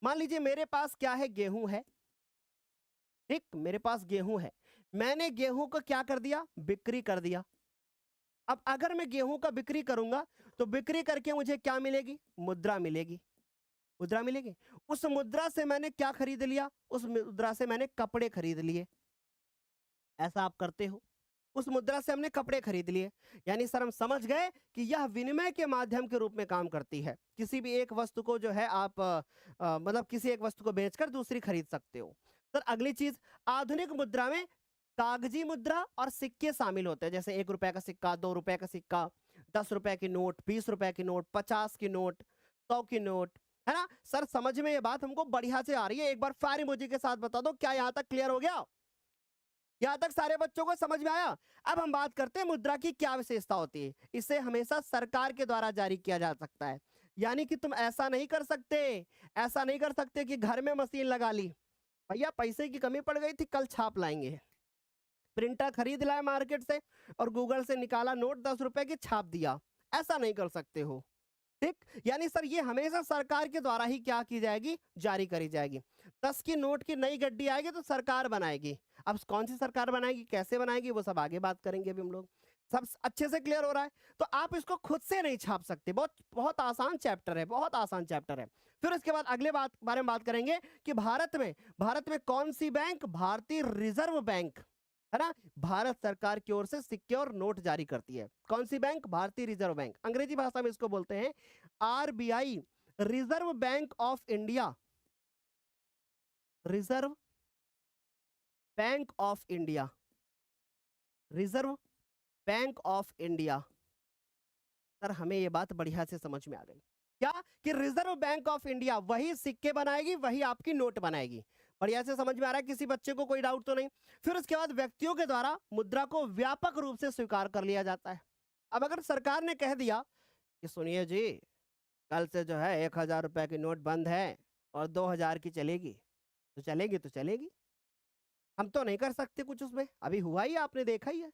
मान लीजिए मेरे पास क्या है, गेहूं है। ठीक, मेरे पास गेहूं है, मैंने गेहूं को क्या कर दिया, बिक्री कर दिया। अब अगर मैं गेहूं का बिक्री करूंगा तो बिक्री करके मुझे क्या मिलेगी, मुद्रा मिलेगी। मुद्रा मिलेगी, उस मुद्रा से मैंने क्या खरीद लिया, उस मुद्रा से मैंने कपड़े खरीद लिए। ऐसा आप करते हो, उस मुद्रा से हमने कपड़े खरीद लिए। यानी सर हम समझ गए कि यह विनिमय के माध्यम के रूप में काम करती है। किसी भी एक वस्तु को जो है आप मतलब किसी एक वस्तु को बेचकर दूसरी खरीद सकते हो। सर अगली चीज, आधुनिक मुद्रा में कागजी मुद्रा और सिक्के शामिल होते हैं, जैसे 1 रुपए का सिक्का, 2 रुपए का सिक्का, 10 रुपए की नोट, 20 रुपए की नोट, 50 की नोट, 100 की नोट, है ना। सर समझ में ये बात हमको बढ़िया से आ रही है, एक बार फायर इमोजी के साथ बता दो, क्या यहां तक क्लियर हो गया? यहां तक सारे बच्चों को समझ में आया? अब हम बात करते हैं मुद्रा की क्या विशेषता होती है। इसे हमेशा सरकार के द्वारा जारी किया जा सकता है। यानी कि तुम ऐसा नहीं कर सकते, ऐसा नहीं कर सकते कि घर में मशीन लगा ली, भैया पैसे की कमी पड़ गई थी, कल छाप लाएंगे, प्रिंटर खरीद लाए मार्केट से और गूगल से निकाला नोट 10 रुपए की, छाप दिया। ऐसा नहीं कर सकते हो। ठीक, यानी सर ये हमेशा सरकार के द्वारा ही क्या की जाएगी, जारी करी जाएगी। 10 की नोट की नई गड्डी आएगी तो सरकार बनाएगी। अब कौन सी सरकार बनाएगी, कैसे बनाएगी, वो सब आगे बात करेंगे अभी हम लोग। सब अच्छे से क्लियर हो रहा है? तो आप इसको खुद से नहीं छाप सकते, बहुत बहुत आसान चैप्टर है, बहुत आसान चैप्टर है। फिर उसके बाद अगले बारे में बात करेंगे कि भारत में कौन सी बैंक, भारतीय रिजर्व बैंक, है ना, भारत सरकार की ओर से सिक्के और नोट जारी करती है। कौन सी बैंक, भारतीय रिजर्व बैंक, अंग्रेजी भाषा में इसको बोलते हैं RBI, reserve bank of India, reserve bank of India, reserve bank of India. Sir हमें ये बात बढ़िया से समझ में आ गई, क्या कि रिजर्व बैंक ऑफ इंडिया वही सिक्के बनाएगी, वही आपकी नोट बनाएगी। बढ़िया से समझ में आ रहा है? किसी बच्चे को कोई डाउट तो नहीं? फिर उसके बाद व्यक्तियों के द्वारा मुद्रा को व्यापक रूप से स्वीकार कर लिया जाता है। अब अगर सरकार ने कह दिया कि सुनिए जी, कल से जो है 1,000 रुपए की नोट बंद है और 2,000 की चलेगी, तो चलेगी तो चलेगी, हम तो नहीं कर सकते कुछ उसमें। अभी हुआ ही, आपने देखा ही है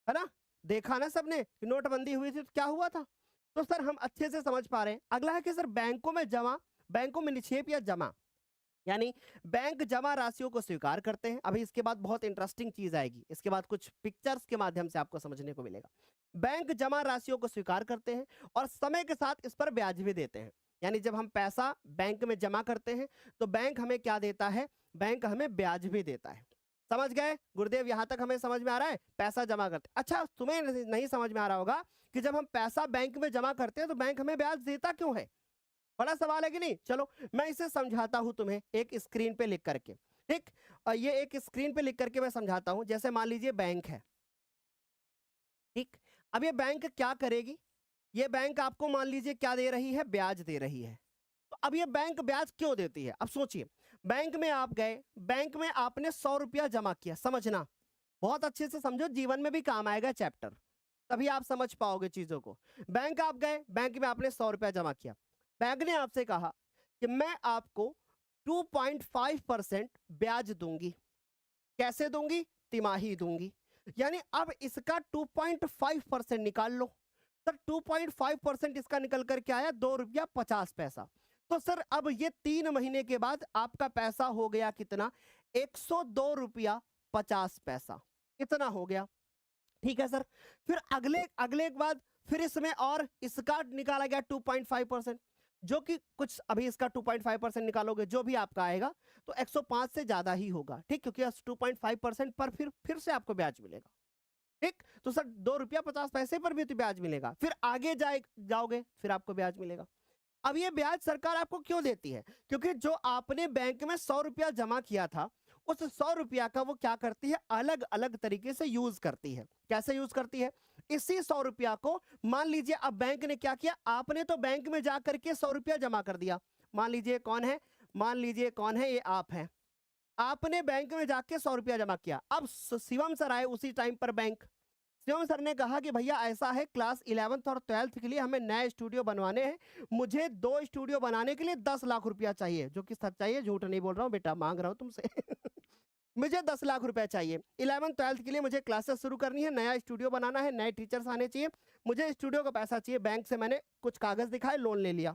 ना, देखा ना सबने कि नोटबंदी हुई थी तो क्या हुआ था। तो सर हम अच्छे से समझ पा रहे हैं। अगला है कि सर बैंकों में जमा, बैंकों में निक्षेप या जमा, यानी बैंक जमा राशियों को स्वीकार करते हैं। अभी इसके बाद बहुत इंटरेस्टिंग चीज आएगी, इसके बाद कुछ पिक्चर्स के माध्यम से आपको समझने को मिलेगा। बैंक जमा राशियों को स्वीकार करते हैं और समय के साथ इस पर ब्याज भी देते हैं। यानी जब हम पैसा बैंक में जमा करते हैं तो बैंक हमें क्या देता है, बैंक हमें ब्याज भी देता है। समझ गए गुरुदेव? यहां तक हमें समझ में आ रहा है? पैसा जमा करते, अच्छा तुम्हें नहीं समझ में आ रहा होगा कि जब हम पैसा बैंक में जमा करते हैं तो बैंक हमें ब्याज देता क्यों है? बड़ा सवाल है कि नहीं? चलो मैं इसे समझाता हूं तुम्हें एक स्क्रीन पे लिख करके। ठीक, ये एक स्क्रीन पे लिख करके मैं समझाता हूं। जैसे मान लीजिए बैंक है, ठीक, अब ये बैंक क्या करेगी, ये बैंक आपको मान लीजिए क्या दे रही है, ब्याज दे रही है। तो अब ये बैंक ब्याज क्यों देती है? अब सोचिए, बैंक में आप गए, बैंक में आपने 100 रुपया जमा किया, समझना बहुत अच्छे से समझो, जीवन में भी काम आएगा चैप्टर, तभी आप समझ पाओगे चीजों को। बैंक आप गए, बैंक में आपने 100 रुपया जमा किया, बैंक ने आपसे कहा कि मैं आपको 2.5% ब्याज दूंगी। कैसे दूंगी? तिमाही दूंगी। यानी अब इसका 2.5% निकाल लो। सर 2.5% इसका निकल कर क्या आया, 2 रुपया 50 पैसा। तो सर अब ये 3 महीने के बाद आपका पैसा हो गया कितना, 102 रुपया 50 पैसा, इतना हो गया। ठीक है सर, फिर अगले अगले के बाद फिर इसमें और इसका निकाला गया 2.5%, जो कि कुछ अभी इसका 2.5% निकालोगे जो भी आपका आएगा तो 105 से ज्यादा ही होगा। ठीक, क्योंकि 2.5% पर फिर से आपको ब्याज मिलेगा। ठीक, तो सर 2 रुपया 50 पैसे पर भी तो ब्याज मिलेगा। फिर आगे जाओगे फिर आपको ब्याज मिलेगा। अब ये ब्याज सरकार आपको क्यों देती है? क्योंकि जो आपने बैंक में 100 रुपया जमा किया था, उस 100 रुपया का वो क्या करती है, अलग अलग तरीके से यूज करती है। कैसे यूज करती है? इसी 100 रुपया को मान लीजिए अब बैंक ने क्या किया, आपने तो बैंक में जाकर के 100 रुपया जमा कर दिया। मान लीजिए कौन है, मान लीजिए कौन है, ये आप हैं। आपने बैंक में जाके 100 रुपया जमा किया। अब शिवम सर आए उसी टाइम पर बैंक, शिवम सर ने कहा कि भैया ऐसा है, क्लास 11th और 12th के लिए हमें नए स्टूडियो बनवाने हैं, मुझे 2 स्टूडियो बनाने के लिए 10 लाख रुपया चाहिए। जो कि सच्चाई है, झूठ नहीं बोल रहा हूँ बेटा, मांग रहा हूँ तुमसे मुझे 10 लाख रुपया चाहिए। 11th 12th के लिए मुझे क्लासेस शुरू करनी है, नया स्टूडियो बनाना है, नए टीचर्स आने चाहिए, मुझे स्टूडियो का पैसा चाहिए। बैंक से मैंने कुछ कागज दिखाए, लोन ले लिया।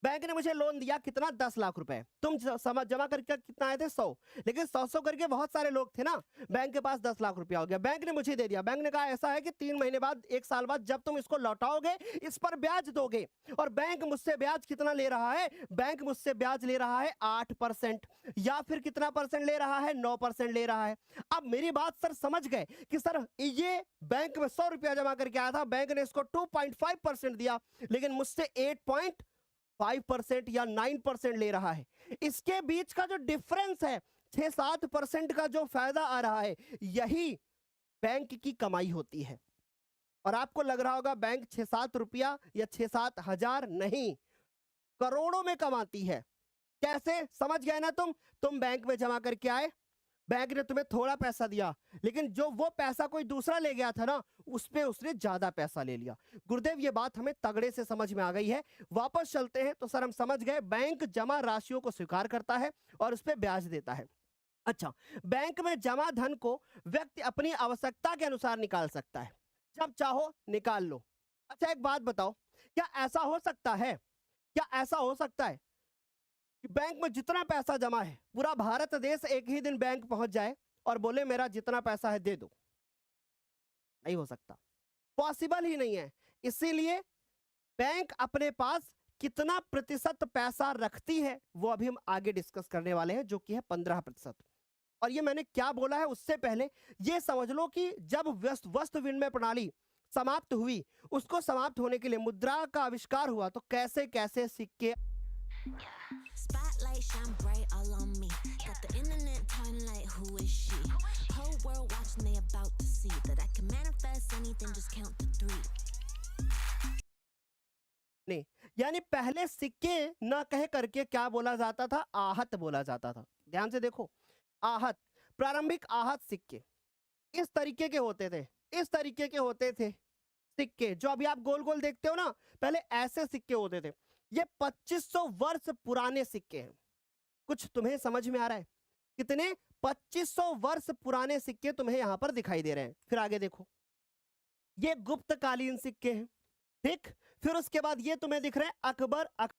बैंक ने मुझे लोन दिया कितना, 10 लाख रुपए। तुम जमा करके कितना आए थे, 100। लेकिन 100 करके बहुत सारे लोग थे ना, बैंक के पास 10 लाख रुपया हो गया, बैंक ने मुझे दे दिया। बैंक ने कहा ऐसा है कि 3 महीने बाद, 1 साल बाद जब तुम इसको लौटाओगे इस पर ब्याज दोगे। और बैंक मुझसे ब्याज कितना ले रहा है, बैंक मुझसे ब्याज ले रहा है 8%, या फिर कितना परसेंट ले रहा है, 9% ले रहा है। अब मेरी बात सर समझ गए कि सर ये बैंक में 100 रुपया जमा करके आया था, बैंक ने इसको 2.5% दिया, लेकिन मुझसे 8.5% या 9% ले रहा है। इसके बीच का जो डिफरेंस है, 6-7% का जो फायदा आ रहा है, यही बैंक की कमाई होती है। और आपको लग रहा होगा बैंक 6-7 रुपया या 6-7 हजार नहीं, करोड़ों में कमाती है। कैसे, समझ गए ना तुम बैंक में जमा करके आए, बैंक ने तुम्हें थोड़ा पैसा दिया, लेकिन जो वो पैसा कोई दूसरा ले गया था ना, उस पे उसने ज्यादा पैसा ले लिया। गुरुदेव ये बात हमें तगड़े से समझ में आ गई है। वापस चलते हैं तो सर हम समझ गए, बैंक जमा राशियों को स्वीकार करता है और उस पे ब्याज देता है। अच्छा, बैंक में जमा धन को व्यक्ति अपनी आवश्यकता के अनुसार निकाल सकता है, जब चाहो निकाल लो। अच्छा एक बात बताओ, क्या ऐसा हो सकता है, क्या ऐसा हो सकता है कि बैंक में जितना पैसा जमा है, पूरा भारत देश एक ही दिन बैंक पहुंच जाए और बोले मेरा जितना पैसा है दे दो? नहीं हो सकता, पॉसिबल ही नहीं है। इसीलिए बैंक अपने पास कितना प्रतिशत पैसा रखती है वो अभी हम आगे डिस्कस करने वाले हैं, जो कि है 15%। और ये मैंने क्या बोला है उससे पहले ये समझ लो कि जब वस्तु विनिमय प्रणाली समाप्त हुई, उसको समाप्त होने के लिए मुद्रा का आविष्कार हुआ, तो कैसे कैसे सिक्के Spotlight shine bright all on me. Got the internet talking like who is she? Whole world watching, they about to see that I can manifest anything, just count to 3. नहीं, यानी पहले सिक्के न कह करके क्या बोला जाता था, आहत बोला जाता था। ध्यान से देखो, आहत, प्रारंभिक आहत सिक्के इस तरीके के होते थे, इस तरीके के होते थे सिक्के। जो अभी आप गोल गोल देखते हो ना, पहले ऐसे सिक्के होते थे। ये 2500 वर्ष पुराने सिक्के हैं। कुछ तुम्हें समझ में आ रहा है? कितने? 2500 वर्ष पुराने सिक्के तुम्हें यहां पर दिखाई दे रहे हैं। फिर आगे देखो, ये गुप्तकालीन सिक्के हैं, ठीक। फिर उसके बाद ये तुम्हें दिख रहे हैं अकबर